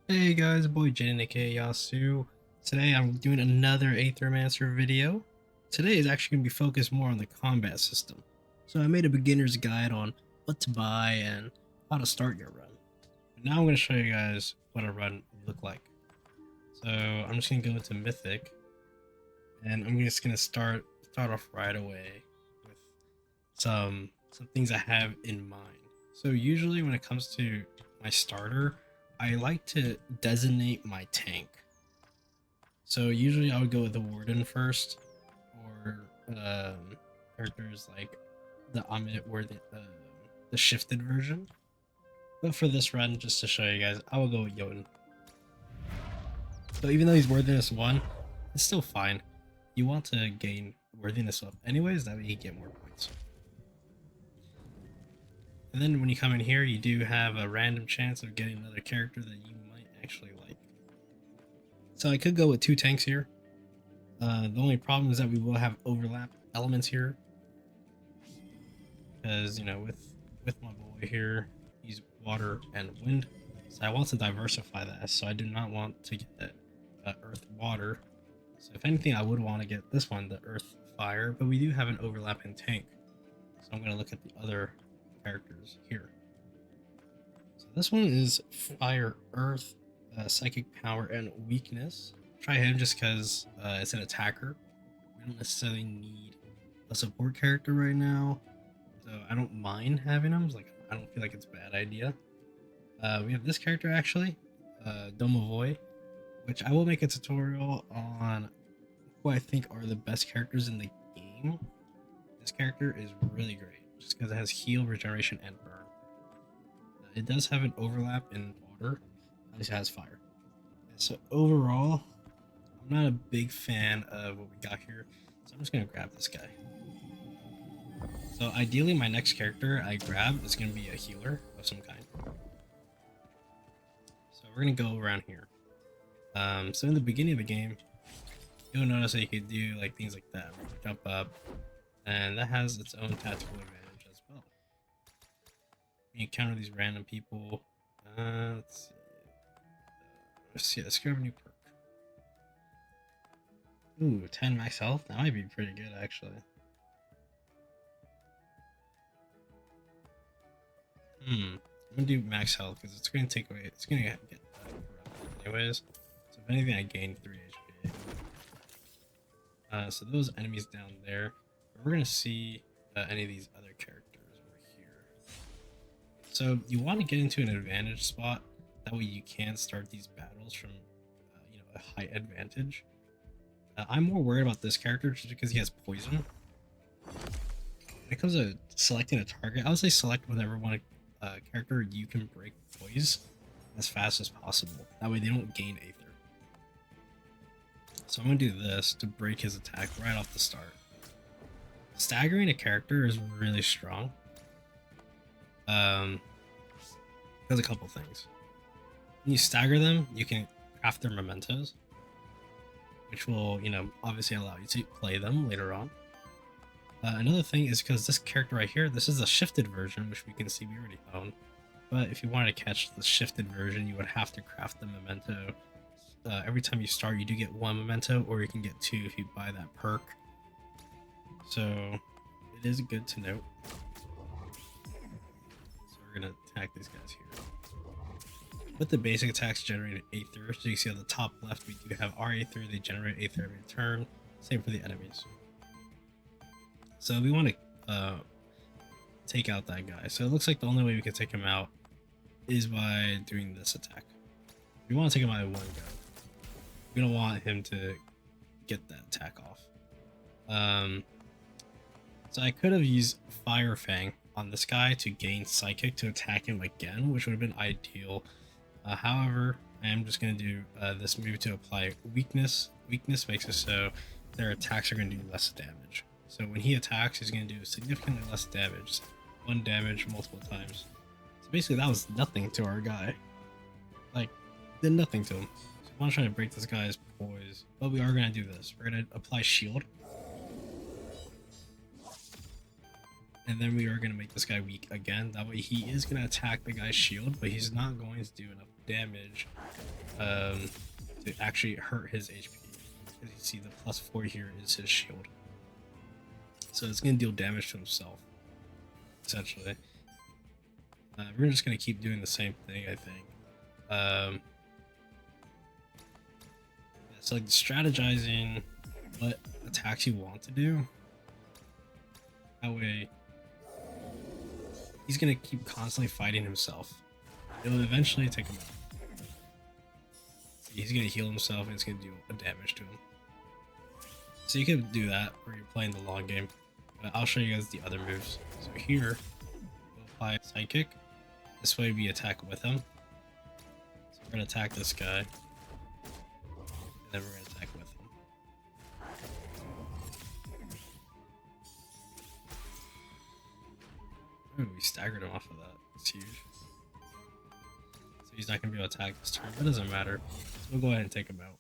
Hey guys, boy Jin aka Yasu. Today I'm doing another Aethermancer video. Today is actually going to be focused more on the combat system. So I made a beginner's guide on what to buy and how to start your run. But now I'm going to show you guys what a run would look like. So I'm just going to go into Mythic and I'm just going to start off right away with some things I have in mind. So usually when it comes to my starter, I like to designate my tank. So usually I would go with the Warden first, or characters like the Amit or the shifted version. But for this run, just to show you guys, I will go with Jotun. So even though he's Worthiness 1, it's still fine. You want to gain Worthiness up anyways, that way you get more points. And then when you come in here, you do have a random chance of getting another character that you might actually like. So I could go with two tanks here. The only problem is that we will have overlap elements here. Because, you know, with my boy here, he's water and wind. So I want to diversify that. So I do not want to get earth water. So if anything, I would want to get this one, the earth fire. But we do have an overlapping tank. So I'm going to look at the other characters here. So this one is fire, earth, psychic power, and weakness. Try him just because it's an attacker. We don't necessarily need a support character right now, so I don't mind having him. Like, I don't feel like it's a bad idea. We have this character actually, Domovoy, which I will make a tutorial on who I think are the best characters in the game. This character is really great just because it has heal, regeneration, and burn. It does have an overlap in water, at least it has fire. So overall, I'm not a big fan of what we got here, so I'm just gonna grab this guy. So ideally, my next character I grab is gonna be a healer of some kind. So we're gonna go around here. So in the beginning of the game, you'll notice that you could do like things like that, where you jump up, and that has its own tactical advantage as well. You encounter these random people. Let's see. Let's grab a new perk. Ooh, 10 max health? That might be pretty good, actually. I'm gonna do max health because it's gonna take away. It's gonna get anyways. So if anything, I gain 3 HP. So those enemies down there. We're gonna see any of these other characters over here. So you want to get into an advantage spot. That way you can start these battles from, a high advantage. I'm more worried about this character just because he has poison. When it comes to selecting a target, I would say select whatever one character you can break poise as fast as possible. That way they don't gain Aether. So I'm going to do this to break his attack right off the start. Staggering a character is really strong. Does a couple things. When you stagger them, you can craft their mementos, which will, obviously allow you to play them later on. Another thing is because this character right here, this is a shifted version, which we can see we already own. But if you wanted to catch the shifted version, you would have to craft the memento. Every time you start, you do get one memento, or you can get two if you buy that perk. So it is good to note. So we're gonna attack these guys here. With the basic attacks generated Aether, so you see on the top left we do have our Aether, they generate Aether every turn. Same for the enemies. So we want to take out that guy. So it looks like the only way we can take him out is by doing this attack. We want to take him out in one go. We don't want him to get that attack off. So I could have used Fire Fang on this guy to gain Psychic to attack him again, which would have been ideal. However, I am just going to do this move to apply Weakness. Weakness makes it so their attacks are going to do less damage. So when he attacks, he's going to do significantly less damage. 1 damage multiple times. So basically that was nothing to our guy. Like, did nothing to him. So I want to try to break this guy's poise. But we are going to do this. We're going to apply shield. And then we are going to make this guy weak again. That way he is going to attack the guy's shield, but he's not going to do enough damage to actually hurt his HP. As you see, the +4 here is his shield. So it's going to deal damage to himself, essentially. We're just going to keep doing the same thing, I think. Yeah, so like strategizing what attacks you want to do. That way, he's going to keep constantly fighting himself. It'll eventually take him out. See, he's going to heal himself and it's going to do a damage to him. So you can do that where you're playing the long game. But I'll show you guys the other moves. So here, we'll apply Psychic. This way we attack with him. So we're going to attack this guy. And then we're going to attack with him. Ooh, we staggered him off of that. It's huge. So he's not going to be able to attack this turn, but it doesn't matter. So we'll go ahead and take him out.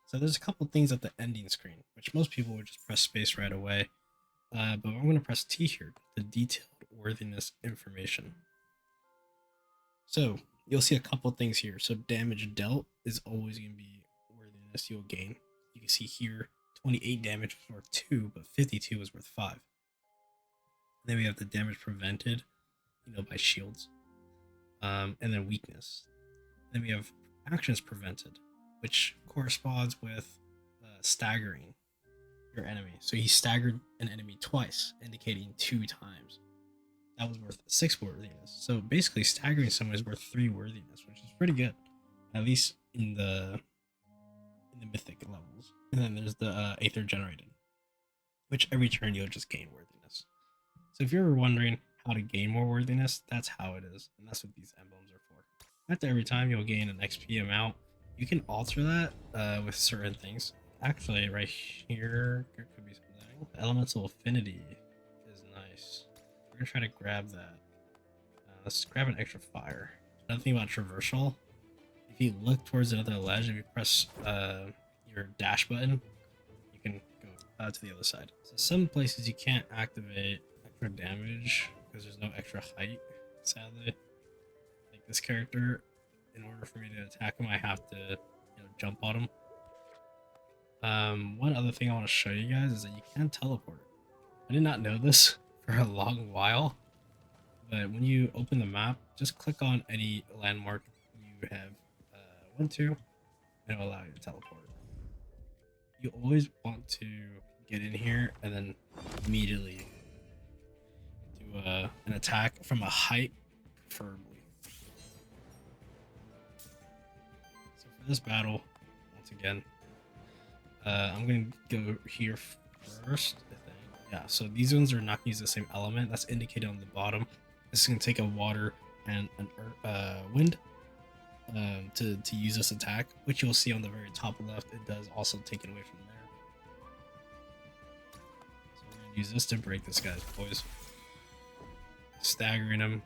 So there's a couple things at the ending screen, which most people would just press space right away. But I'm going to press T here, the detailed worthiness information. So you'll see a couple things here. So damage dealt is always going to be worthiness you'll gain. You can see here 28 damage was worth 2, but 52 was worth 5. And then we have the damage prevented, by shields. And then weakness. Then we have actions prevented, which corresponds with staggering your enemy. So he staggered an enemy twice, indicating 2 times. That was worth 6 worthiness. So basically staggering someone is worth 3 worthiness, which is pretty good. At least in the mythic levels. And then there's the Aether generated, which every turn you'll just gain worthiness. So if you're wondering how to gain more worthiness, that's how it is. And that's what these emblems are for. After every time you'll gain an XP amount. You can alter that with certain things. Actually, right here, there could be something. Elemental affinity is nice. We're gonna try to grab that. Let's grab an extra fire. Another thing about traversal, if you look towards another ledge, if you press your dash button, you can go to the other side. So some places you can't activate extra damage because there's no extra height, sadly. Like this character, in order for me to attack him, I have to jump on him. One other thing I want to show you guys is that you can teleport. I did not know this for a long while, but when you open the map, just click on any landmark you have went to, and it'll allow you to teleport. You always want to get in here and then immediately do an attack from a height, preferably. This battle, once again, I'm going to go here first, I think. Yeah, so these ones are not going to use the same element. That's indicated on the bottom. This is going to take a water and an wind to use this attack, which you'll see on the very top left. It does also take it away from there. So we're going to use this to break this guy's poise. Staggering him.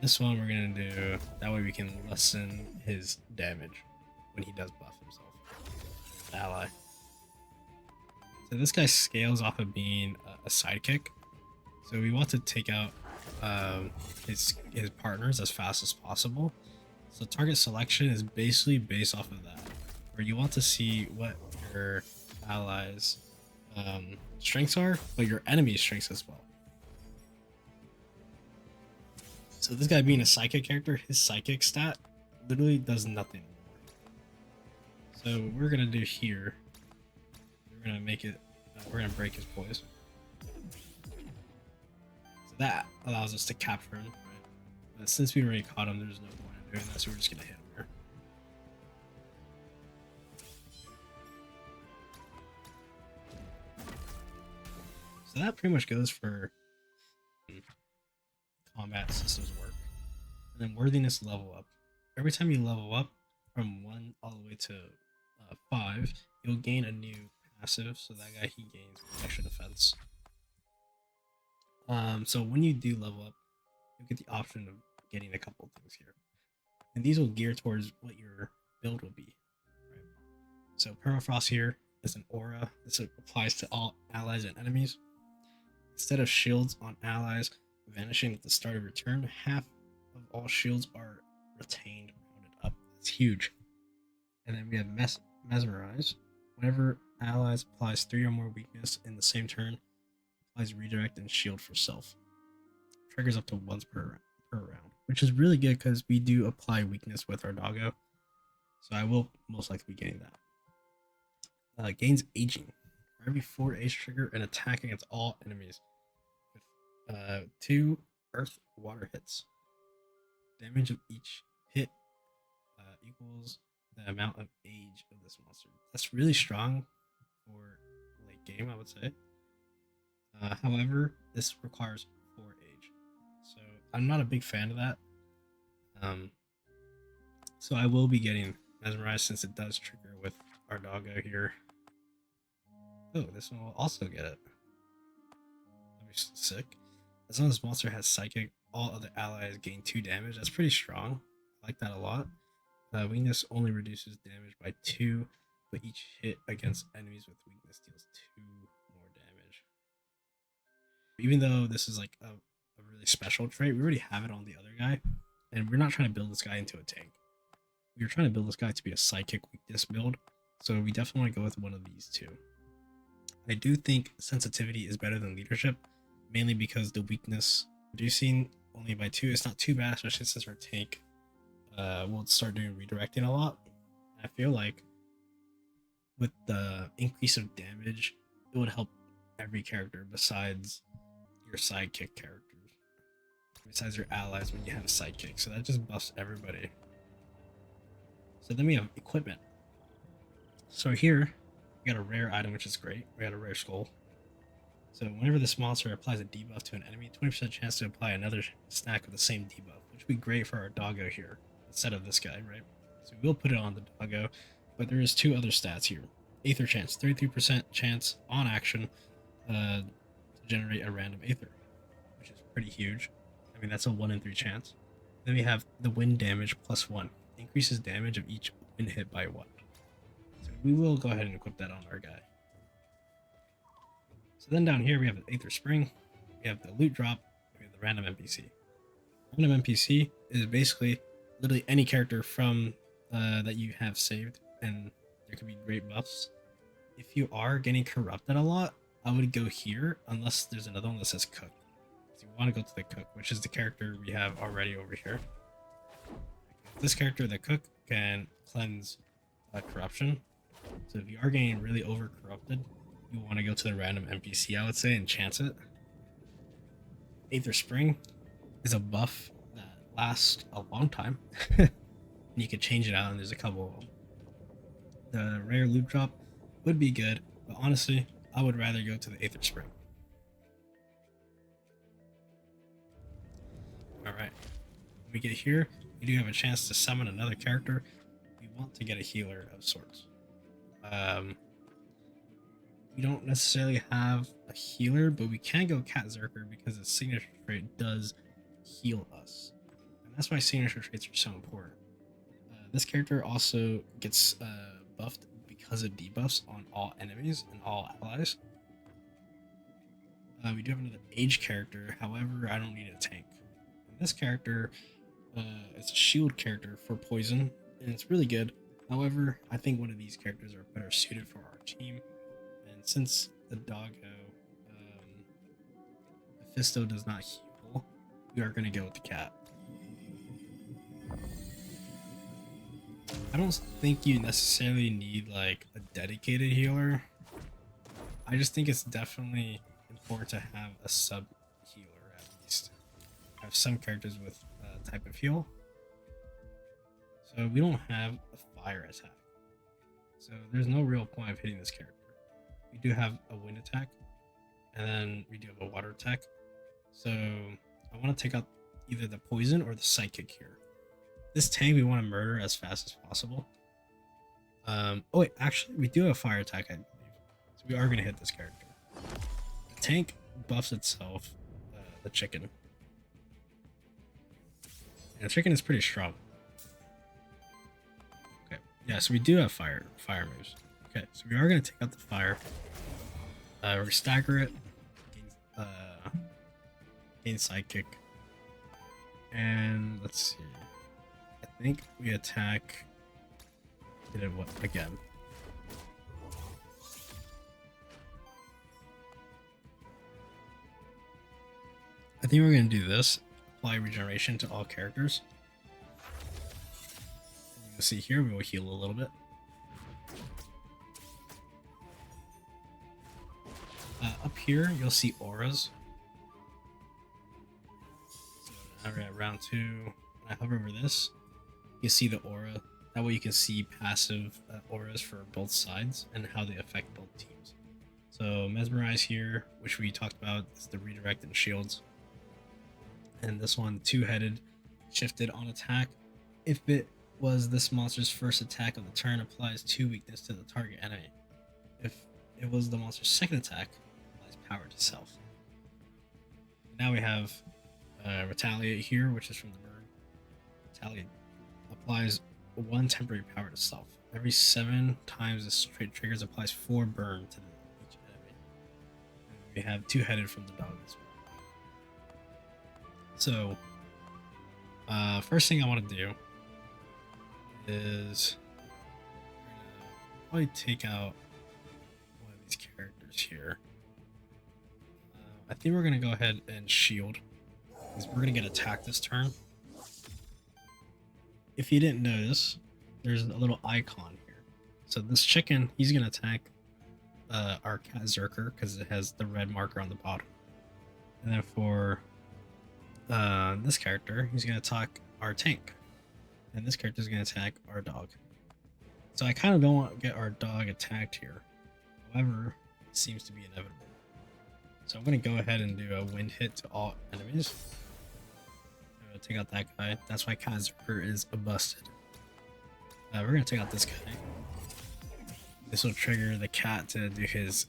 This one we're gonna do, that way we can lessen his damage when he does buff himself. Ally. So this guy scales off of being a sidekick. So we want to take out his partners as fast as possible. So target selection is basically based off of that, where you want to see what your allies' strengths are, but your enemy's strengths as well. So this guy being a psychic character, his psychic stat literally does nothing anymore. So what we're gonna do here, we're gonna make it, we're gonna break his poise. So that allows us to capture him, right? But since we already caught him, there's no point in doing that, so we're just gonna hit him here. So that pretty much goes for combat systems work. And then worthiness level up. Every time you level up from 1 all the way to 5, you'll gain a new passive. So that guy, he gains protection defense. So when you do level up, you'll get the option of getting a couple things here. And these will gear towards what your build will be. Right? So permafrost here is an aura. This applies to all allies and enemies. Instead of shields on allies vanishing at the start of your turn, half of all shields are retained rounded up. That's huge. And then we have Mesmerize. Whenever allies applies 3 or more weakness in the same turn, applies redirect and shield for self. Triggers up to once per round, which is really good because we do apply weakness with our doggo. So I will most likely be getting that. Gains aging. For every 4 age trigger, an attack against all enemies with 2 earth water hits. Damage of each hit equals the amount of age of this monster. That's really strong for late game, I would say. However, this requires 4 age, so I'm not a big fan of that. So I will be getting Mesmerized since it does trigger with our doggo here. Oh, this one will also get it. That'd be sick. As long as this monster has Psychic, all other allies gain 2 damage. That's pretty strong. I like that a lot. Weakness only reduces damage by 2, but each hit against enemies with weakness deals 2 more damage. Even though this is like a really special trait, we already have it on the other guy, and we're not trying to build this guy into a tank. We're trying to build this guy to be a Psychic weakness build, so we definitely want to go with one of these two. I do think sensitivity is better than leadership, mainly because the weakness reducing only by 2 is not too bad, especially since our tank will start doing redirecting a lot. I feel like with the increase of damage, it would help every character besides your sidekick characters, besides your allies when you have a sidekick. So that just buffs everybody. So then we have equipment. So here we got a rare item, which is great. We got a rare skull. So whenever this monster applies a debuff to an enemy, 20% chance to apply another stack of the same debuff, which would be great for our doggo here instead of this guy, right? So we'll put it on the doggo, but there is 2 other stats here. Aether chance, 33% chance on action to generate a random Aether, which is pretty huge. I mean, that's a 1 in 3 chance. Then we have the wind damage +1, increases damage of each wind hit by 1. So we will go ahead and equip that on our guy. So then down here we have the Aether Spring, we have the loot drop, we have the random NPC. Random NPC is basically literally any character from that you have saved, and there could be great buffs. If you are getting corrupted a lot, I would go here unless there's another one that says Cook. So you want to go to the Cook, which is the character we have already over here. This character, the Cook, can cleanse corruption. So if you are getting really over corrupted, you want to go to the random NPC, I would say, and chance it. Aether Spring is a buff that lasts a long time. And you can change it out, and there's a couple of them. The rare loot drop would be good, but honestly, I would rather go to the Aether Spring. Alright, when we get here, we do have a chance to summon another character. We want to get a healer of sorts. We don't necessarily have a healer, but we can go Cat Zerker because its signature trait does heal us. And that's why signature traits are so important. This character also gets buffed because of debuffs on all enemies and all allies. We do have another Age character, however, I don't need a tank. And this character is a shield character for poison, and it's really good. However, I think one of these characters are better suited for our team. And since the doggo Mephisto does not heal, we are going to go with the cat. I don't think you necessarily need like a dedicated healer. I just think it's definitely important to have a sub healer at least. I have some characters with a type of heal. So we don't have a fire attack. So there's no real point of hitting this character. We do have a wind attack, and then we do have a water attack. So I want to take out either the poison or the psychic here. This tank we want to murder as fast as possible. Oh wait, actually we do have a fire attack, I believe. So we are going to hit this character. The tank buffs itself, the chicken. And the chicken is pretty strong. Okay, yeah, so we do have fire moves. Okay, so we are going to take out the fire. We're going to stagger it. Gain sidekick. And let's see. I think we attack. Did it what again? I think we're gonna do this. Apply regeneration to all characters. And you can see here we will heal a little bit. Up here you'll see auras. So now we're at round 2. When I hover over this, you see the aura. That way you can see passive auras for both sides and how they affect both teams. So Mesmerize here, which we talked about, is the redirect and shields. And this one, two-headed, shifted on attack. If it was this monster's first attack of the turn, applies 2 weakness to the target enemy. If it was the monster's second attack, applies power to self. Now we have Retaliate here, which is from the bird. Retaliate applies 1 temporary power to self. Every 7 times this trait triggers, applies 4 burn to each enemy. And we have two-headed from the dog as well. So, first thing I want to do is probably take out one of these characters here. I think we're going to go ahead and shield, because we're going to get attacked this turn. If you didn't notice, there's a little icon here. So this chicken, he's going to attack our cat Zerker because it has the red marker on the bottom. And then for this character, he's going to attack our tank. And this character is going to attack our dog. So I kind of don't want to get our dog attacked here. However, it seems to be inevitable. So I'm going to go ahead and do a wind hit to all enemies. Take out that guy. That's why Cat Zerker is busted. We're going to take out this guy. This will trigger the cat to do his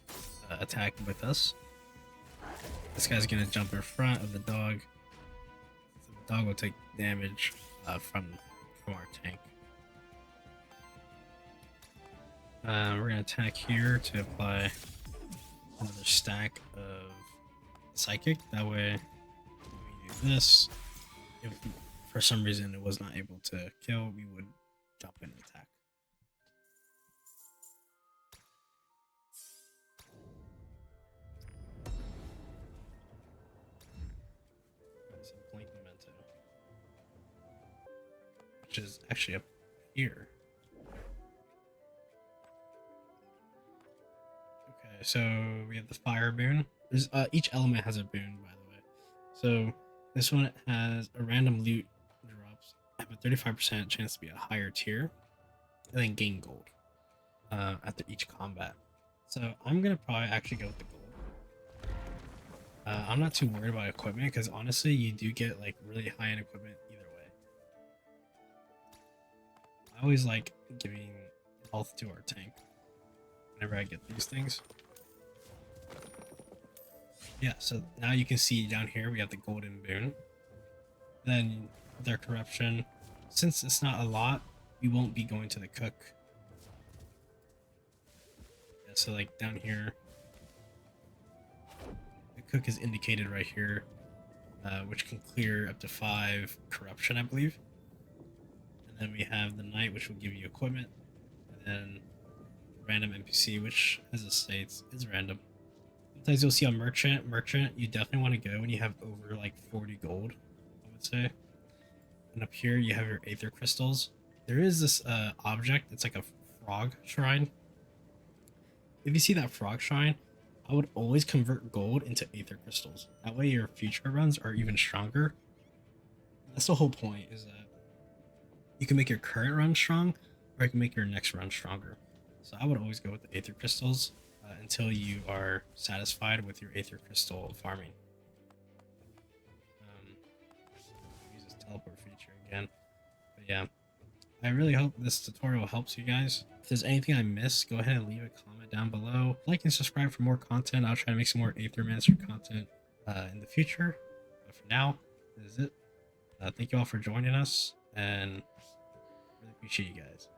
attack with us. This guy's going to jump in front of the dog. So the dog will take damage from our tank. We're going to attack here to apply another stack of Psychic. That way, we do this. If for some reason it was not able to kill, we would jump in and attack. Some Blink Memento, which is actually up here. Okay, so we have the Fire Boon. There's each element has a boon, by the way. So this one has a random loot drops, have a 35% chance to be a higher tier, and then gain gold after each combat. So I'm gonna probably actually go with the gold. I'm not too worried about equipment because honestly, you do get like really high-end equipment either way. I always like giving health to our tank whenever I get these things. Yeah, so now you can see down here we have the golden boon. Then their corruption. Since it's not a lot, we won't be going to the cook. Yeah, so like down here, the cook is indicated right here, which can clear up to 5 corruption, I believe. And then we have the knight, which will give you equipment, and then random NPC, which as it states is random. Sometimes you'll see a merchant. You definitely want to go when you have over like 40 gold, I would say. And up here you have your Aether crystals. There is this object. It's like a frog shrine. If you see that frog shrine, I would always convert gold into Aether crystals. That way your future runs are even stronger. That's the whole point, is that you can make your current run strong, or you can make your next run stronger. So I would always go with the Aether crystals until you are satisfied with your Aether crystal farming. Use this teleport feature again. But yeah, I really hope this tutorial helps you guys. If there's anything I missed, go ahead and leave a comment down below. Like and subscribe for more content. I'll try to make some more Aethermancer content in the future. But for now, this is it. Thank you all for joining us, and really appreciate you guys.